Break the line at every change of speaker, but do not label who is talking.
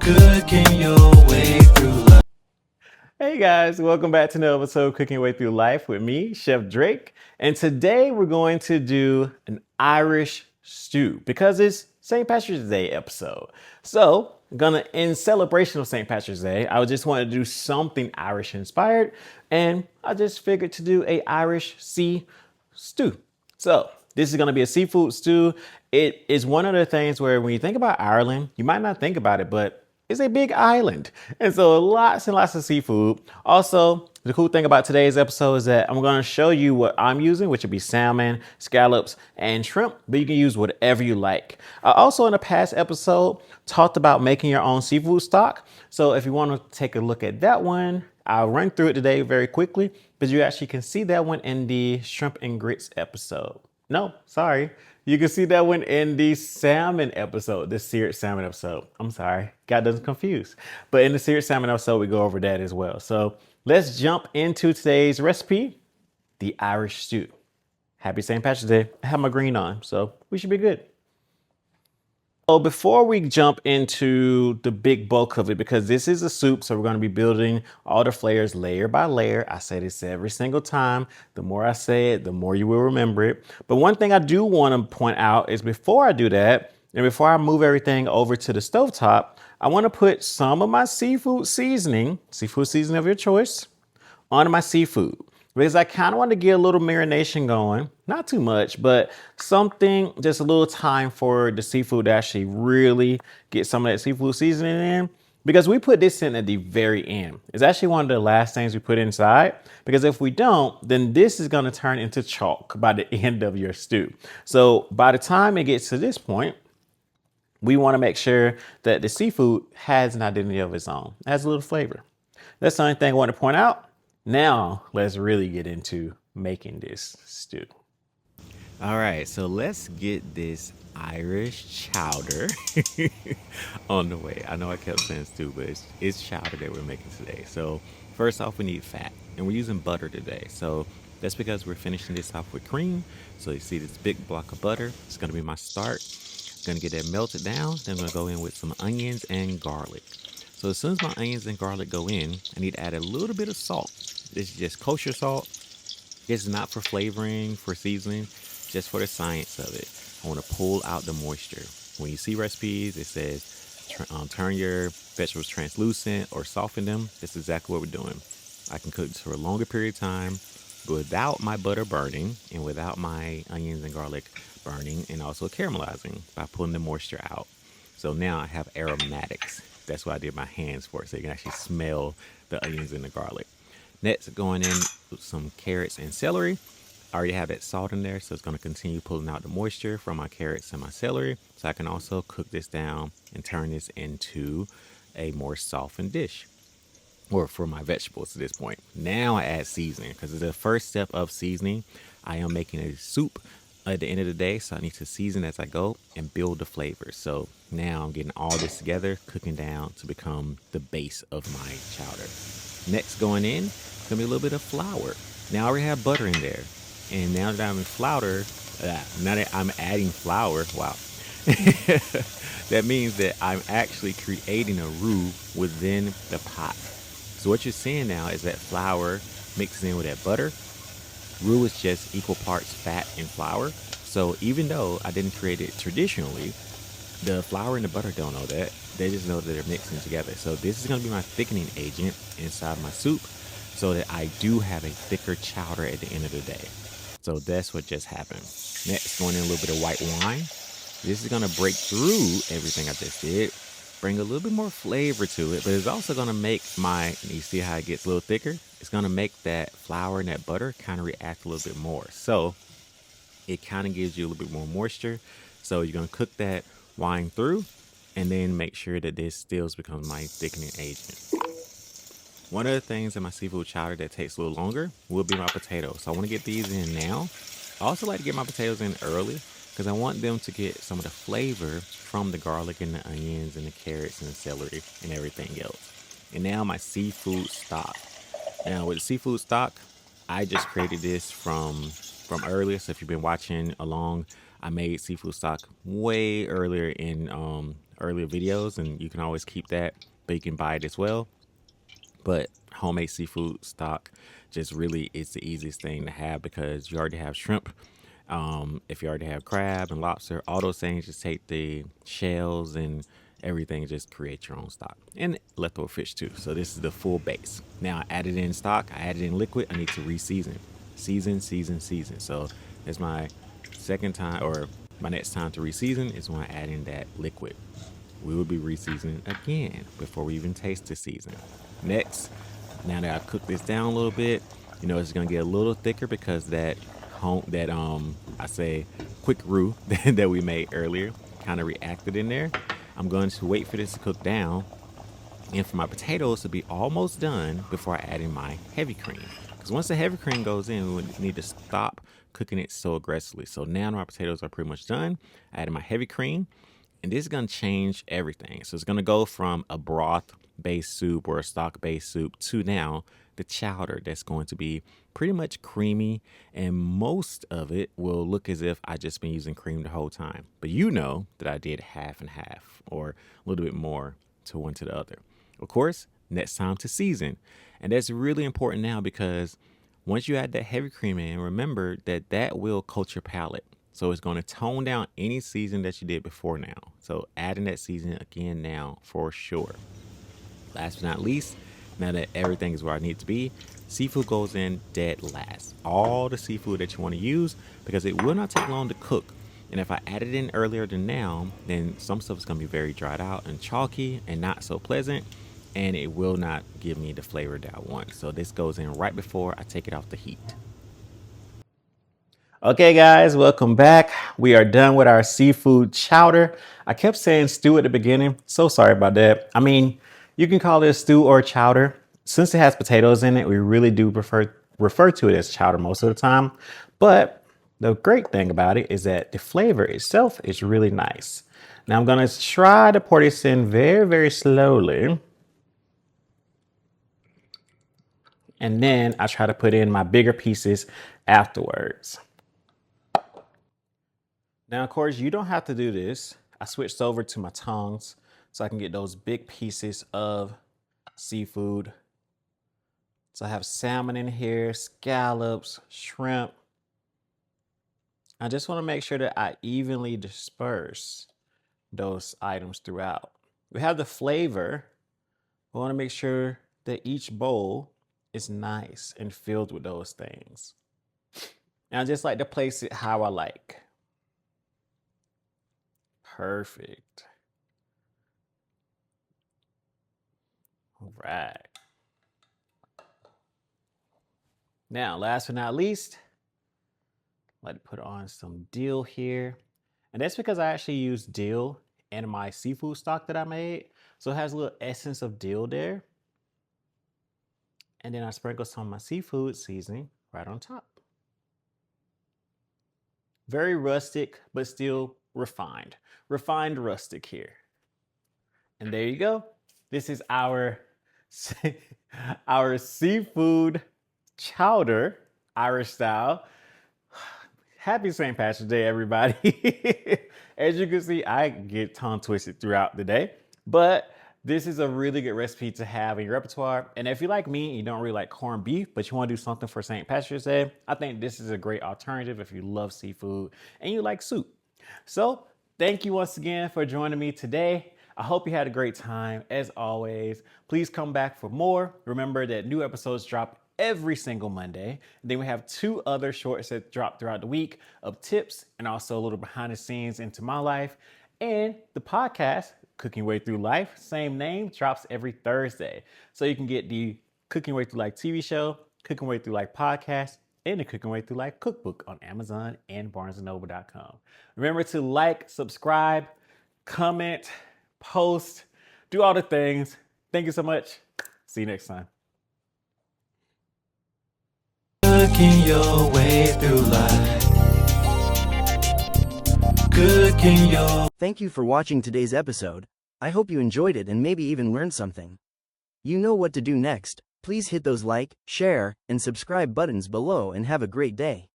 Cooking your way through life.
Hey guys, welcome back to another episode Cooking Your Way Through Life with me, Chef Drake. And today we're going to do an Irish stew because it's St. Patrick's Day episode. So, in celebration of St. Patrick's Day, I just wanted to do something Irish inspired, and I just figured to do a Irish sea stew. So, this is going to be a seafood stew. It is one of the things where when you think about Ireland, you might not think about it, but it's a big island. And so lots and lots of seafood. Also, the cool thing about today's episode is that I'm going to show you what I'm using, which would be salmon, scallops, and shrimp, but you can use whatever you like. I also, in a past episode, talked about making your own seafood stock. So if you want to take a look at that one, I'll run through it today very quickly, but you actually can see that one in the shrimp and grits episode. No, sorry. You can see that one in the salmon episode, the seared salmon episode. I'm sorry, got those confused. But in the seared salmon episode, we go over that as well. So let's jump into today's recipe, the Irish stew. Happy St. Patrick's Day. I have my green on, so we should be good. So before we jump into the big bulk of it, because this is a soup, so we're going to be building all the flavors layer by layer. I say this every single time. The more I say it, the more you will remember it. But one thing I do want to point out is before I do that, and before I move everything over to the stovetop, I want to put some of my seafood seasoning of your choice, on my seafood because I kind of want to get a little marination going. Not too much, but something, just a little time for the seafood to actually really get some of that seafood seasoning in. Because we put this in at the very end. It's actually one of the last things we put inside. Because if we don't, then this is going to turn into chalk by the end of your stew. So by the time it gets to this point, we want to make sure that the seafood has an identity of its own, it has a little flavor. That's the only thing I want to point out. Now, let's really get into making this stew. All right, so let's get this Irish chowder on the way. I know I kept saying stew, but it's chowder that we're making today. So, first off, we need fat, and we're using butter today. So, that's because we're finishing this off with cream. So, you see this big block of butter. It's going to be my start. Gonna get that melted down. Then I'm gonna go in with some onions and garlic. So as soon as my onions and garlic go in, I need to add a little bit of salt. This is just kosher salt. This is not for flavoring, for seasoning, just for the science of it. I want to pull out the moisture. When you see recipes, it says turn your vegetables translucent or soften them. That's exactly what we're doing. I can cook this for a longer period of time without my butter burning and without my onions and garlic burning and also caramelizing by pulling the moisture out. So now I have aromatics. That's what I did my hands for, so you can actually smell the onions and the garlic. Next, going in with some carrots and celery. I already have that salt in there, so it's going to continue pulling out the moisture from my carrots and my celery. So I can also cook this down and turn this into a more softened dish, or for my vegetables at this point. Now I add seasoning because it's the first step of seasoning. I am making a soup at the end of the day, so I need to season as I go and build the flavors. So now I'm getting all this together, cooking down to become the base of my chowder. Next, going in, it's gonna be a little bit of flour. Now I already have butter in there, and now that I'm in flour, now that I'm adding flour, wow, that means that I'm actually creating a roux within the pot. So what you're seeing now is that flour mixes in with that butter. Roux is just equal parts fat and flour. So even though I didn't create it traditionally, the flour and the butter don't know that. They just know that they're mixing together. So this is going to be my thickening agent inside my soup so that I do have a thicker chowder at the end of the day. So that's what just happened. Next, going in a little bit of white wine. This is going to break through everything I just did, bring a little bit more flavor to it, but it's also going to make you see how it gets a little thicker? It's going to make that flour and that butter kind of react a little bit more. So it kind of gives you a little bit more moisture. So you're going to cook that wine through and then make sure that this still becomes my thickening agent. One of the things in my seafood chowder that takes a little longer will be my potatoes. So I want to get these in now. I also like to get my potatoes in early because I want them to get some of the flavor from the garlic and the onions and the carrots and the celery and everything else. And now my seafood stock. Now with the seafood stock, I just created this from earlier. So if you've been watching along, I made seafood stock way earlier in earlier videos, and you can always keep that, but you can buy it as well. But homemade seafood stock just really is the easiest thing to have because you already have shrimp. If you already have crab and lobster, all those things, just take the shells and everything, just create your own stock and leftover fish too. So this is the full base. Now I added in stock, I added in liquid. I need to re-season, season. So it's my second time, or my next time to re-season is when I add in that liquid. We will be re-seasoning again before we even taste the season. Next, now that I've cooked this down a little bit, it's gonna get a little thicker because that I say quick roux that we made earlier kind of reacted in there. I'm going to wait for this to cook down and for my potatoes to be almost done before I add in my heavy cream. Because once the heavy cream goes in, we need to stop cooking it so aggressively. So now my potatoes are pretty much done. I added my heavy cream, and this is going to change everything. So it's going to go from a broth-based soup or a stock-based soup to now the chowder that's going to be pretty much creamy, and most of it will look as if I just been using cream the whole time. But you know that I did half and half, or a little bit more to one to the other. Of course, next time to season. And that's really important now because once you add that heavy cream in, remember that will coat your palate. So it's going to tone down any season that you did before now. So adding that seasoning again now for sure. Last but not least, now that everything is where I need to be, seafood goes in dead last. All the seafood that you want to use, because it will not take long to cook. And if I add it in earlier than now, then some stuff is going to be very dried out and chalky and not so pleasant. And it will not give me the flavor that I want. So this goes in right before I take it off the heat. Okay, guys, welcome back. We are done with our seafood chowder. I kept saying stew at the beginning. So sorry about that. I mean, you can call it stew or chowder. Since it has potatoes in it, we really do refer to it as chowder most of the time. But the great thing about it is that the flavor itself is really nice. Now I'm going to try to pour this in very, very slowly. And then I try to put in my bigger pieces afterwards. Now, of course, you don't have to do this. I switched over to my tongs so I can get those big pieces of seafood. So I have salmon in here, scallops, shrimp. I just want to make sure that I evenly disperse those items throughout. We have the flavor. We want to make sure that each bowl is nice and filled with those things. And I just like to place it how I like. Perfect. All right. Now, last but not least, I'd like to put on some dill here. And that's because I actually used dill in my seafood stock that I made. So it has a little essence of dill there. And then I sprinkle some of my seafood seasoning right on top. Very rustic, but still refined. Refined rustic here. And there you go. This is our seafood chowder, Irish style. Happy St. Patrick's Day, everybody. As you can see, I get tongue twisted throughout the day, but this is a really good recipe to have in your repertoire. And if you like me, you don't really like corned beef, but you want to do something for St. Patrick's Day, I think this is a great alternative if you love seafood and you like soup. So thank you once again for joining me today. I hope you had a great time. As always, please come back for more. Remember that new episodes drop every single Monday. And then we have 2 other shorts that drop throughout the week of tips and also a little behind the scenes into my life. And the podcast, Cooking Way Through Life, same name, drops every Thursday. So you can get the Cooking Way Through Life TV show, Cooking Way Through Life podcast, and the Cooking Way Through Life cookbook on Amazon and BarnesandNoble.com. Remember to like, subscribe, comment, post, do all the things. Thank you so much. See you next time.
Cooking your way through life. Cooking your
Thank you for watching today's episode. I hope you enjoyed it and maybe even learned something. You know what to do next. Please hit those like, share, and subscribe buttons below and have a great day.